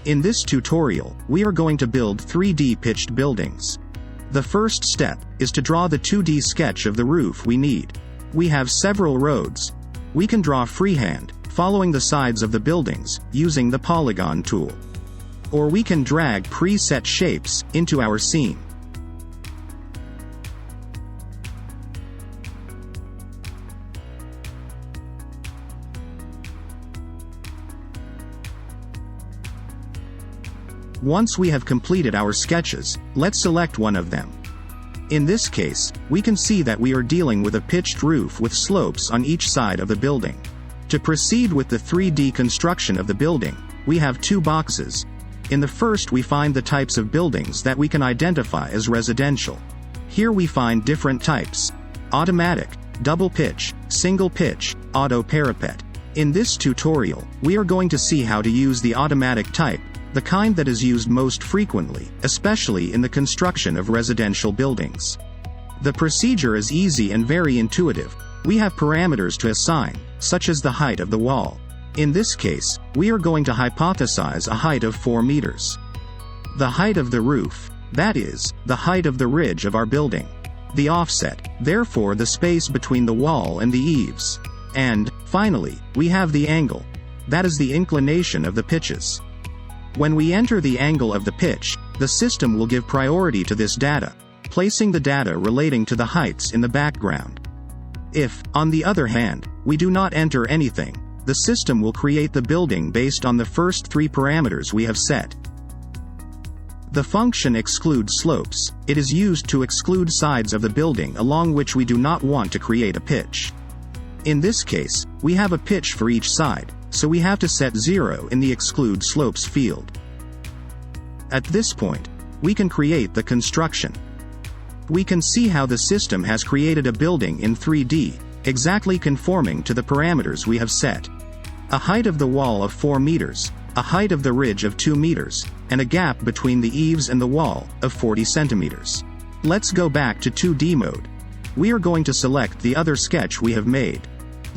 In this tutorial, we are going to build 3D pitched buildings. The first step is to draw the 2D sketch of the roof we need. We have several roads. We can draw freehand, following the sides of the buildings, using the polygon tool. Or we can drag preset shapes into our scene. Once we have completed our sketches, let's select one of them. In this case, we can see that we are dealing with a pitched roof with slopes on each side of the building. To proceed with the 3D construction of the building, we have two boxes. In the first we find the types of buildings that we can identify as residential. Here we find different types: automatic, double pitch, single pitch, auto parapet. In this tutorial, we are going to see how to use the automatic type, the kind that is used most frequently, especially in the construction of residential buildings. The procedure is easy and very intuitive. We have parameters to assign, such as the height of the wall. In this case, we are going to hypothesize a height of 4 meters. The height of the roof, that is, the height of the ridge of our building. The offset, therefore the space between the wall and the eaves. And, finally, we have the angle. That is the inclination of the pitches. When we enter the angle of the pitch, the system will give priority to this data, placing the data relating to the heights in the background. If, on the other hand, we do not enter anything, the system will create the building based on the first 3 parameters we have set. The function exclude slopes. It is used to exclude sides of the building along which we do not want to create a pitch. In this case, we have a pitch for each side, so we have to set 0 in the exclude slopes field. At this point, we can create the construction. We can see how the system has created a building in 3D, exactly conforming to the parameters we have set. A height of the wall of 4 meters, a height of the ridge of 2 meters, and a gap between the eaves and the wall of 40 centimeters. Let's go back to 2D mode. We are going to select the other sketch we have made.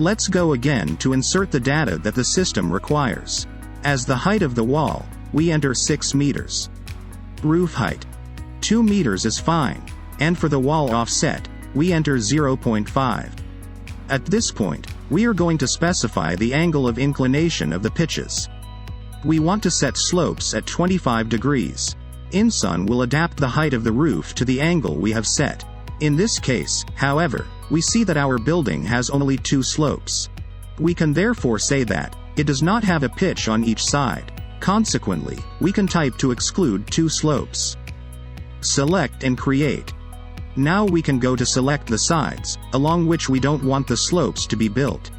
Let's go again to insert the data that the system requires. As the height of the wall, we enter 6 meters. Roof height, 2 meters is fine, and for the wall offset, we enter 0.5. At this point, we are going to specify the angle of inclination of the pitches. We want to set slopes at 25 degrees. inSun will adapt the height of the roof to the angle we have set. In this case, however, we see that our building has only 2 slopes. We can therefore say that it does not have a pitch on each side. Consequently, we can type to exclude 2 slopes. Select and create. Now we can go to select the sides, along which we don't want the slopes to be built.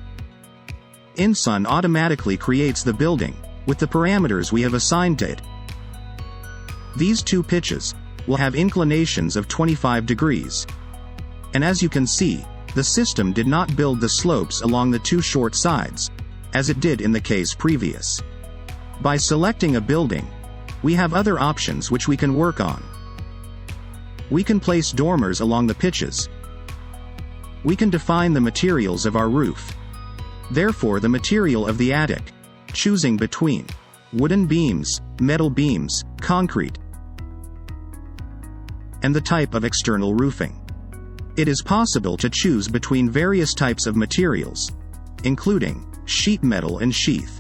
inSun automatically creates the building, with the parameters we have assigned to it. These 2 pitches will have inclinations of 25 degrees. And as you can see, the system did not build the slopes along the 2 short sides, as it did in the case previous. By selecting a building, we have other options which we can work on. We can place dormers along the pitches. We can define the materials of our roof. Therefore the material of the attic, choosing between wooden beams, metal beams, concrete, and the type of external roofing. It is possible to choose between various types of materials, including sheet metal and sheath.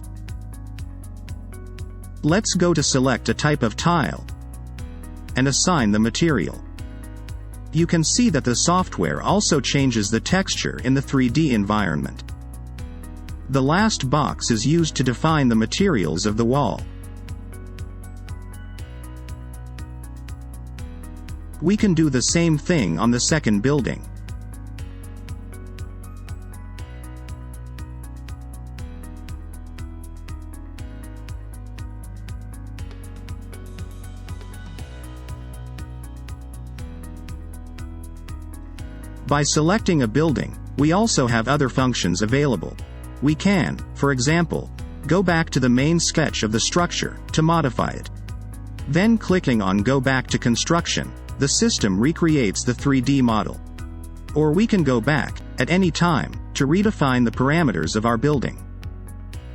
Let's go to select a type of tile and assign the material. You can see that the software also changes the texture in the 3D environment. The last box is used to define the materials of the wall. We can do the same thing on the second building. By selecting a building, we also have other functions available. We can, for example, go back to the main sketch of the structure to modify it. Then clicking on Go Back to Construction, the system recreates the 3D model. Or we can go back, at any time, to redefine the parameters of our building.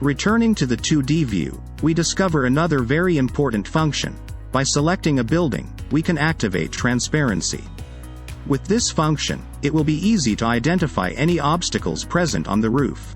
Returning to the 2D view, we discover another very important function. By selecting a building, we can activate transparency. With this function, it will be easy to identify any obstacles present on the roof.